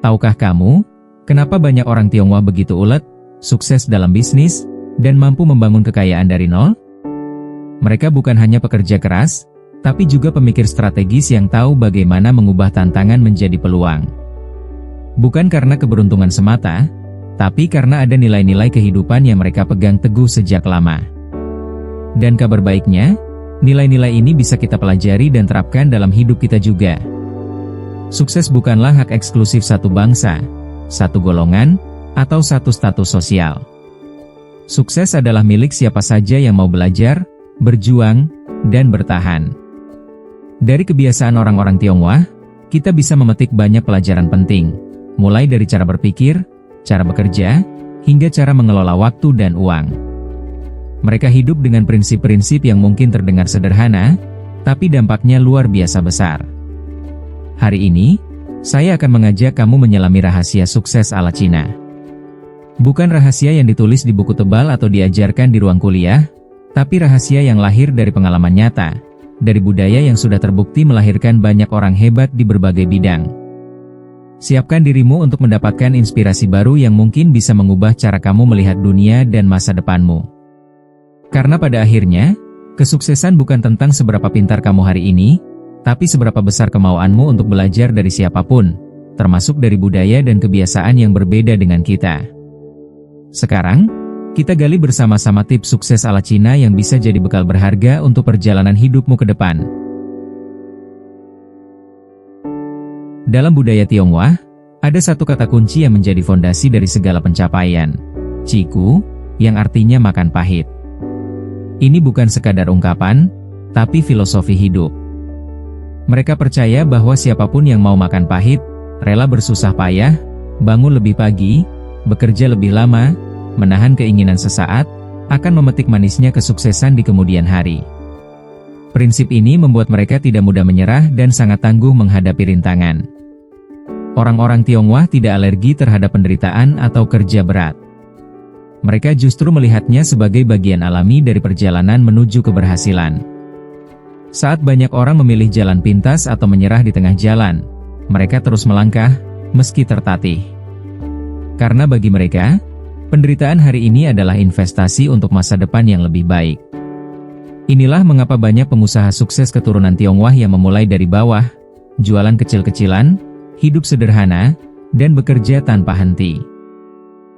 Tahukah kamu, kenapa banyak orang Tionghoa begitu ulet, sukses dalam bisnis, dan mampu membangun kekayaan dari nol? Mereka bukan hanya pekerja keras, tapi juga pemikir strategis yang tahu bagaimana mengubah tantangan menjadi peluang. Bukan karena keberuntungan semata, tapi karena ada nilai-nilai kehidupan yang mereka pegang teguh sejak lama. Dan kabar baiknya, nilai-nilai ini bisa kita pelajari dan terapkan dalam hidup kita juga. Sukses bukanlah hak eksklusif satu bangsa, satu golongan, atau satu status sosial. Sukses adalah milik siapa saja yang mau belajar, berjuang, dan bertahan. Dari kebiasaan orang-orang Tionghoa, kita bisa memetik banyak pelajaran penting, mulai dari cara berpikir, cara bekerja, hingga cara mengelola waktu dan uang. Mereka hidup dengan prinsip-prinsip yang mungkin terdengar sederhana, tapi dampaknya luar biasa besar. Hari ini, saya akan mengajak kamu menyelami rahasia sukses ala Cina. Bukan rahasia yang ditulis di buku tebal atau diajarkan di ruang kuliah, tapi rahasia yang lahir dari pengalaman nyata, dari budaya yang sudah terbukti melahirkan banyak orang hebat di berbagai bidang. Siapkan dirimu untuk mendapatkan inspirasi baru yang mungkin bisa mengubah cara kamu melihat dunia dan masa depanmu. Karena pada akhirnya, kesuksesan bukan tentang seberapa pintar kamu hari ini, tapi seberapa besar kemauanmu untuk belajar dari siapapun, termasuk dari budaya dan kebiasaan yang berbeda dengan kita. Sekarang, kita gali bersama-sama tips sukses ala Cina yang bisa jadi bekal berharga untuk perjalanan hidupmu ke depan. Dalam budaya Tionghoa, ada satu kata kunci yang menjadi fondasi dari segala pencapaian, Ciku, yang artinya makan pahit. Ini bukan sekadar ungkapan, tapi filosofi hidup. Mereka percaya bahwa siapapun yang mau makan pahit, rela bersusah payah, bangun lebih pagi, bekerja lebih lama, menahan keinginan sesaat, akan memetik manisnya kesuksesan di kemudian hari. Prinsip ini membuat mereka tidak mudah menyerah dan sangat tangguh menghadapi rintangan. Orang-orang Tionghoa tidak alergi terhadap penderitaan atau kerja berat. Mereka justru melihatnya sebagai bagian alami dari perjalanan menuju keberhasilan. Saat banyak orang memilih jalan pintas atau menyerah di tengah jalan, mereka terus melangkah, meski tertatih. Karena bagi mereka, penderitaan hari ini adalah investasi untuk masa depan yang lebih baik. Inilah mengapa banyak pengusaha sukses keturunan Tionghoa yang memulai dari bawah, jualan kecil-kecilan, hidup sederhana, dan bekerja tanpa henti.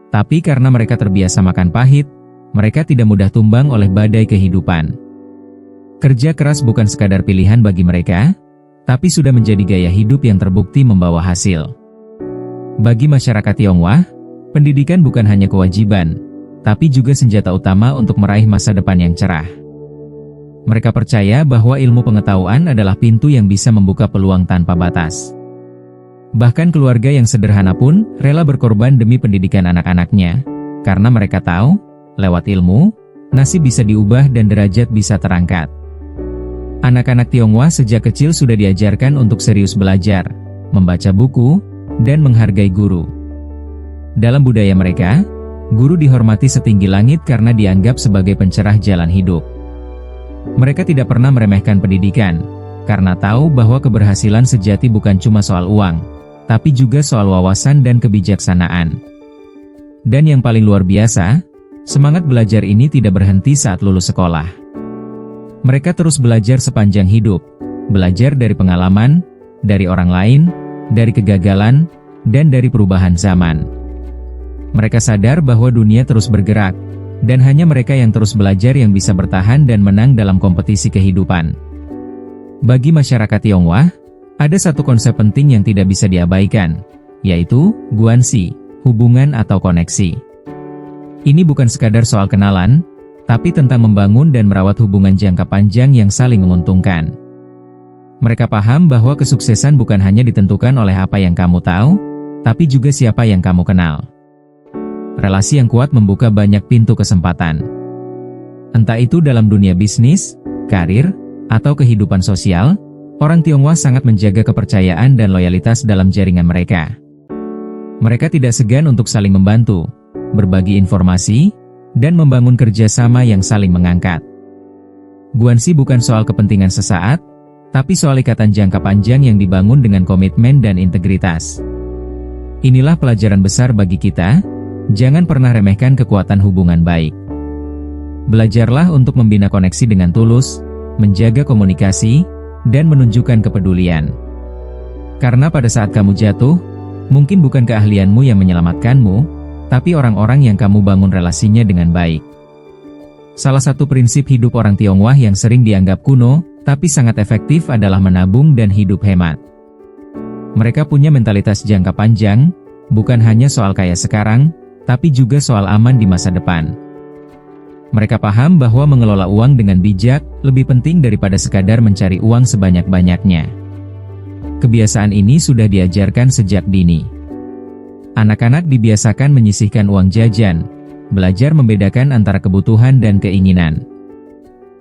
Tapi karena mereka terbiasa makan pahit, mereka tidak mudah tumbang oleh badai kehidupan. Kerja keras bukan sekadar pilihan bagi mereka, tapi sudah menjadi gaya hidup yang terbukti membawa hasil. Bagi masyarakat Tionghoa, pendidikan bukan hanya kewajiban, tapi juga senjata utama untuk meraih masa depan yang cerah. Mereka percaya bahwa ilmu pengetahuan adalah pintu yang bisa membuka peluang tanpa batas. Bahkan keluarga yang sederhana pun rela berkorban demi pendidikan anak-anaknya, karena mereka tahu, lewat ilmu, nasib bisa diubah dan derajat bisa terangkat. Anak-anak Tionghoa sejak kecil sudah diajarkan untuk serius belajar, membaca buku, dan menghargai guru. Dalam budaya mereka, guru dihormati setinggi langit karena dianggap sebagai pencerah jalan hidup. Mereka tidak pernah meremehkan pendidikan, karena tahu bahwa keberhasilan sejati bukan cuma soal uang, tapi juga soal wawasan dan kebijaksanaan. Dan yang paling luar biasa, semangat belajar ini tidak berhenti saat lulus sekolah. Mereka terus belajar sepanjang hidup, belajar dari pengalaman, dari orang lain, dari kegagalan, dan dari perubahan zaman. Mereka sadar bahwa dunia terus bergerak, dan hanya mereka yang terus belajar yang bisa bertahan dan menang dalam kompetisi kehidupan. Bagi masyarakat Tionghoa, ada satu konsep penting yang tidak bisa diabaikan, yaitu guanxi, hubungan atau koneksi. Ini bukan sekadar soal kenalan, tapi tentang membangun dan merawat hubungan jangka panjang yang saling menguntungkan. Mereka paham bahwa kesuksesan bukan hanya ditentukan oleh apa yang kamu tahu, tapi juga siapa yang kamu kenal. Relasi yang kuat membuka banyak pintu kesempatan. Entah itu dalam dunia bisnis, karir, atau kehidupan sosial, orang Tionghoa sangat menjaga kepercayaan dan loyalitas dalam jaringan mereka. Mereka tidak segan untuk saling membantu, berbagi informasi, dan membangun kerjasama yang saling mengangkat. Guanxi bukan soal kepentingan sesaat, tapi soal ikatan jangka panjang yang dibangun dengan komitmen dan integritas. Inilah pelajaran besar bagi kita, jangan pernah remehkan kekuatan hubungan baik. Belajarlah untuk membina koneksi dengan tulus, menjaga komunikasi, dan menunjukkan kepedulian. Karena pada saat kamu jatuh, mungkin bukan keahlianmu yang menyelamatkanmu, tapi orang-orang yang kamu bangun relasinya dengan baik. Salah satu prinsip hidup orang Tionghoa yang sering dianggap kuno, tapi sangat efektif adalah menabung dan hidup hemat. Mereka punya mentalitas jangka panjang, bukan hanya soal kaya sekarang, tapi juga soal aman di masa depan. Mereka paham bahwa mengelola uang dengan bijak lebih penting daripada sekadar mencari uang sebanyak-banyaknya. Kebiasaan ini sudah diajarkan sejak dini. Anak-anak dibiasakan menyisihkan uang jajan, belajar membedakan antara kebutuhan dan keinginan.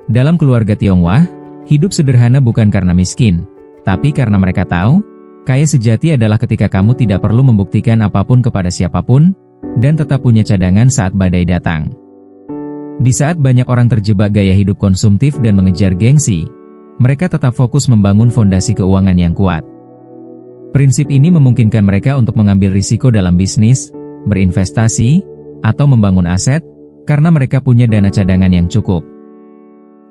Dalam keluarga Tionghoa, hidup sederhana bukan karena miskin, tapi karena mereka tahu, kaya sejati adalah ketika kamu tidak perlu membuktikan apapun kepada siapapun, dan tetap punya cadangan saat badai datang. Di saat banyak orang terjebak gaya hidup konsumtif dan mengejar gengsi, mereka tetap fokus membangun fondasi keuangan yang kuat. Prinsip ini memungkinkan mereka untuk mengambil risiko dalam bisnis, berinvestasi, atau membangun aset, karena mereka punya dana cadangan yang cukup.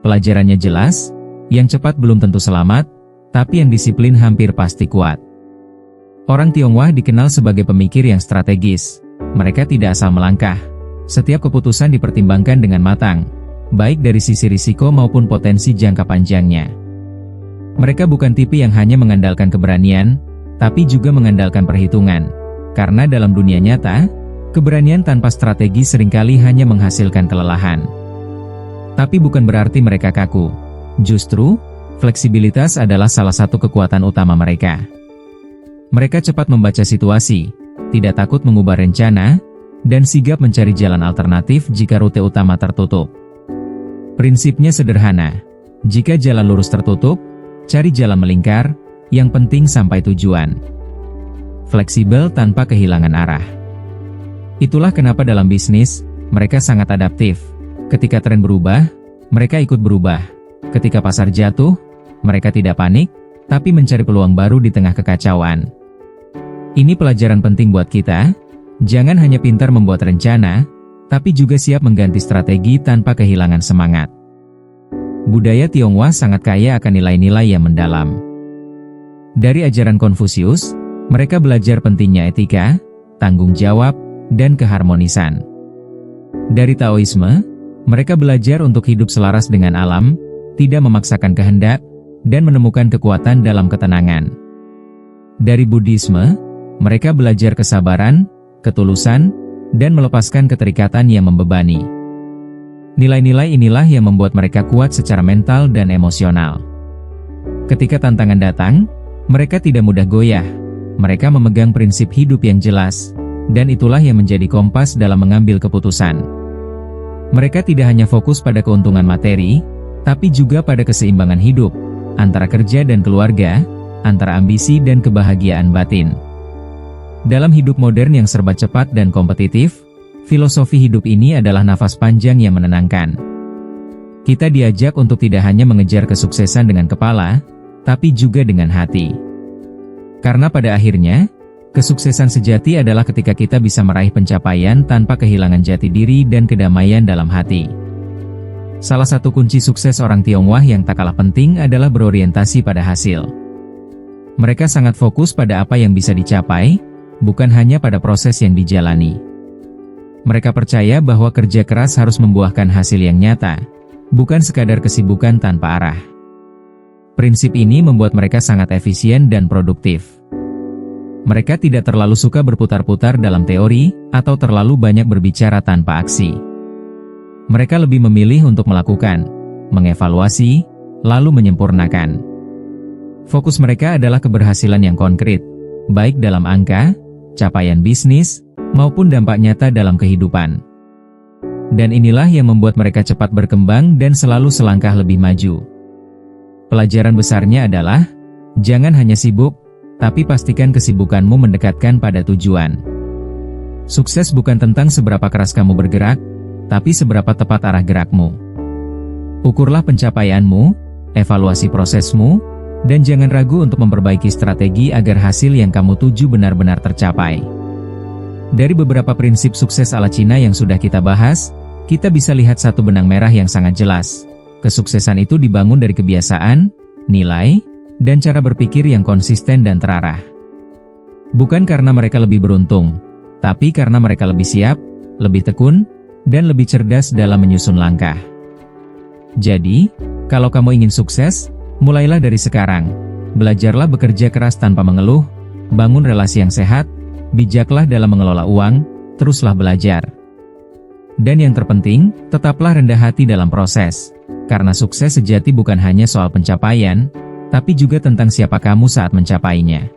Pelajarannya jelas, yang cepat belum tentu selamat, tapi yang disiplin hampir pasti kuat. Orang Tionghoa dikenal sebagai pemikir yang strategis. Mereka tidak asal melangkah. Setiap keputusan dipertimbangkan dengan matang, baik dari sisi risiko maupun potensi jangka panjangnya. Mereka bukan tipe yang hanya mengandalkan keberanian, tapi juga mengandalkan perhitungan. Karena dalam dunia nyata, keberanian tanpa strategi seringkali hanya menghasilkan kelelahan. Tapi bukan berarti mereka kaku. Justru, fleksibilitas adalah salah satu kekuatan utama mereka. Mereka cepat membaca situasi, tidak takut mengubah rencana, dan sigap mencari jalan alternatif jika rute utama tertutup. Prinsipnya sederhana, jika jalan lurus tertutup, cari jalan melingkar, yang penting sampai tujuan. Fleksibel tanpa kehilangan arah. Itulah kenapa dalam bisnis, mereka sangat adaptif. Ketika tren berubah, mereka ikut berubah. Ketika pasar jatuh, mereka tidak panik, tapi mencari peluang baru di tengah kekacauan. Ini pelajaran penting buat kita, jangan hanya pintar membuat rencana, tapi juga siap mengganti strategi tanpa kehilangan semangat. Budaya Tionghoa sangat kaya akan nilai-nilai yang mendalam. Dari ajaran Konfusius, mereka belajar pentingnya etika, tanggung jawab, dan keharmonisan. Dari Taoisme, mereka belajar untuk hidup selaras dengan alam, tidak memaksakan kehendak, dan menemukan kekuatan dalam ketenangan. Dari Buddhisme, mereka belajar kesabaran, ketulusan, dan melepaskan keterikatan yang membebani. Nilai-nilai inilah yang membuat mereka kuat secara mental dan emosional. Ketika tantangan datang, mereka tidak mudah goyah. Mereka memegang prinsip hidup yang jelas, dan itulah yang menjadi kompas dalam mengambil keputusan. Mereka tidak hanya fokus pada keuntungan materi, tapi juga pada keseimbangan hidup, antara kerja dan keluarga, antara ambisi dan kebahagiaan batin. Dalam hidup modern yang serba cepat dan kompetitif, filosofi hidup ini adalah nafas panjang yang menenangkan. Kita diajak untuk tidak hanya mengejar kesuksesan dengan kepala, tapi juga dengan hati. Karena pada akhirnya, kesuksesan sejati adalah ketika kita bisa meraih pencapaian tanpa kehilangan jati diri dan kedamaian dalam hati. Salah satu kunci sukses orang Tionghoa yang tak kalah penting adalah berorientasi pada hasil. Mereka sangat fokus pada apa yang bisa dicapai, bukan hanya pada proses yang dijalani. Mereka percaya bahwa kerja keras harus membuahkan hasil yang nyata, bukan sekadar kesibukan tanpa arah. Prinsip ini membuat mereka sangat efisien dan produktif. Mereka tidak terlalu suka berputar-putar dalam teori, atau terlalu banyak berbicara tanpa aksi. Mereka lebih memilih untuk melakukan, mengevaluasi, lalu menyempurnakan. Fokus mereka adalah keberhasilan yang konkret, baik dalam angka, capaian bisnis, maupun dampak nyata dalam kehidupan. Dan inilah yang membuat mereka cepat berkembang dan selalu selangkah lebih maju. Pelajaran besarnya adalah, jangan hanya sibuk, tapi pastikan kesibukanmu mendekatkan pada tujuan. Sukses bukan tentang seberapa keras kamu bergerak, tapi seberapa tepat arah gerakmu. Ukurlah pencapaianmu, evaluasi prosesmu, dan jangan ragu untuk memperbaiki strategi agar hasil yang kamu tuju benar-benar tercapai. Dari beberapa prinsip sukses ala Cina yang sudah kita bahas, kita bisa lihat satu benang merah yang sangat jelas. Kesuksesan itu dibangun dari kebiasaan, nilai, dan cara berpikir yang konsisten dan terarah. Bukan karena mereka lebih beruntung, tapi karena mereka lebih siap, lebih tekun, dan lebih cerdas dalam menyusun langkah. Jadi, kalau kamu ingin sukses, mulailah dari sekarang. Belajarlah bekerja keras tanpa mengeluh, bangun relasi yang sehat, bijaklah dalam mengelola uang, teruslah belajar. Dan yang terpenting, tetaplah rendah hati dalam proses. Karena sukses sejati bukan hanya soal pencapaian, tapi juga tentang siapa kamu saat mencapainya.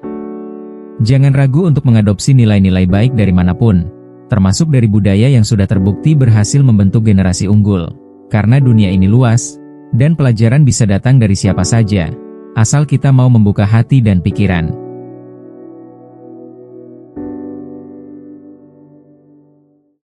Jangan ragu untuk mengadopsi nilai-nilai baik dari manapun, termasuk dari budaya yang sudah terbukti berhasil membentuk generasi unggul. Karena dunia ini luas, dan pelajaran bisa datang dari siapa saja, asal kita mau membuka hati dan pikiran.